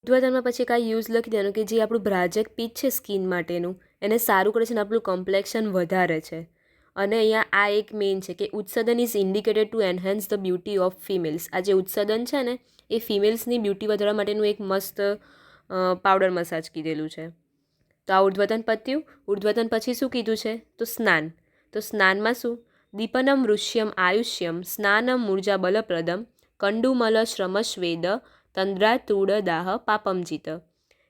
ઉર્ધ્વતનમાં પછી કાંઈ યુઝ લખી દેવાનું કે જે આપણું બ્રાજક પિત્ત છે સ્કિન માટેનું એને સારું કરે છે અને આપણું કમ્પ્લેક્શન વધારે છે. અને અહીંયા આ એક મેઇન છે કે ઉત્સદન is indicated to enhance the beauty of females. આ જે ઉત્સદન છે ને એ ફિમેલ્સની બ્યુટી વધારવા માટેનું એક મસ્ત પાવડર મસાજ કીધેલું છે. તો આ ઉર્ધ્વતન પત્યું. ઉર્ધ્વતન પછી શું કીધું છે? તો સ્નાન. તો સ્નાનમાં શું? દીપનમ ઋષ્યમ આયુષ્યમ સ્નાનમ મૂર્જા બલપ્રદમ કંડુમલ શ્રમસ્વેદ તંદ્રાતુડદાહ પાપમજીત.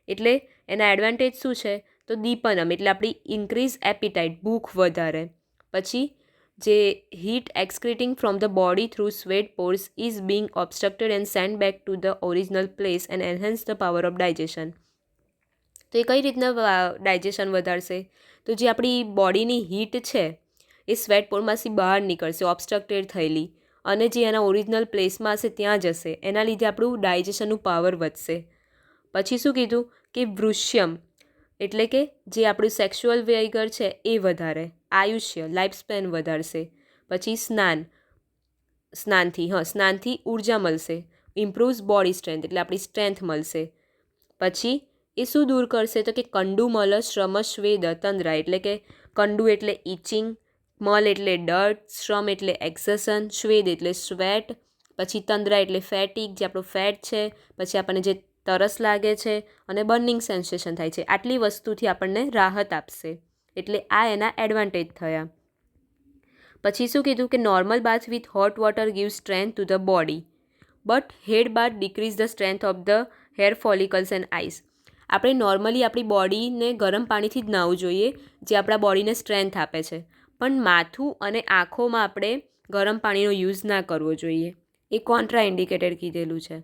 એટલે એના એડવાન્ટેજ શું છે? તો દીપનમ એટલે આપણી ઇન્ક્રીઝ એપિટાઇટ, ભૂખ વધારે. પછી જે heat excreting from the body through sweat pores is being obstructed and send back to the original place and enhance the power of digestion. તો એ કઈ રીતના ડાયજેશન વધારશે? તો જે આપણી બોડીની હીટ છે એ સ્વેટ પોરમાંથી બહાર નીકળશે ઓબ્સ્ટ્રક્ટેડ થયેલી, અને જે એના ઓરિજિનલ પ્લેસમાં હશે ત્યાં જશે. એના લીધે આપણું ડાયજેશનનું પાવર વધશે. પછી શું કીધું? કે વૃષ્યમ એટલે કે જે આપણું સેક્સ્યુઅલ વેગર છે એ વધારે, આયુષ્ય લાઈફ સ્પેન વધારશે. પછી સ્નાનથી ઉર્જા મળશે, ઇમ્પ્રૂવ્સ બોડી સ્ટ્રેન્થ એટલે આપણી સ્ટ્રેન્થ મળશે. પછી એ શું દૂર કરશે? તો કે કંડુમલ શ્રમસ્વેદ તંદ્રા એટલે કે કંડુ એટલે ઇચિંગ, મલ એટલે ડર્ટ, શ્રમ એટલે એક્સર્શન, સ્વેદ એટલે સ્વેટ, પછી તંદ્રા એટલે ફેટિક જે આપણો ફેટ છે, પછી આપણને જે તરસ લાગે છે અને બર્નિંગ સેન્સેશન થાય છે, આટલી વસ્તુથી આપણને રાહત આપશે. એટલે આ એના એડવાન્ટેજ થયા. પછી શું કીધું? કે normal bath with hot water give strength to the body but head bath decrease the strength of the hair follicles and eyes. આપણે નોર્મલી આપણી બોડીને ગરમ પાણીથી જ નાહવું જોઈએ, જે આપણા બોડીને સ્ટ્રેન્થ આપે છે. પણ માથું અને આંખોમાં આપણે ગરમ પાણીનો યુઝ ના કરવો જોઈએ. એ કોન્ટ્રા ઇન્ડિકેટેડ કીધેલું છે.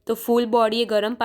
તો ફૂલ બોડીએ ગરમ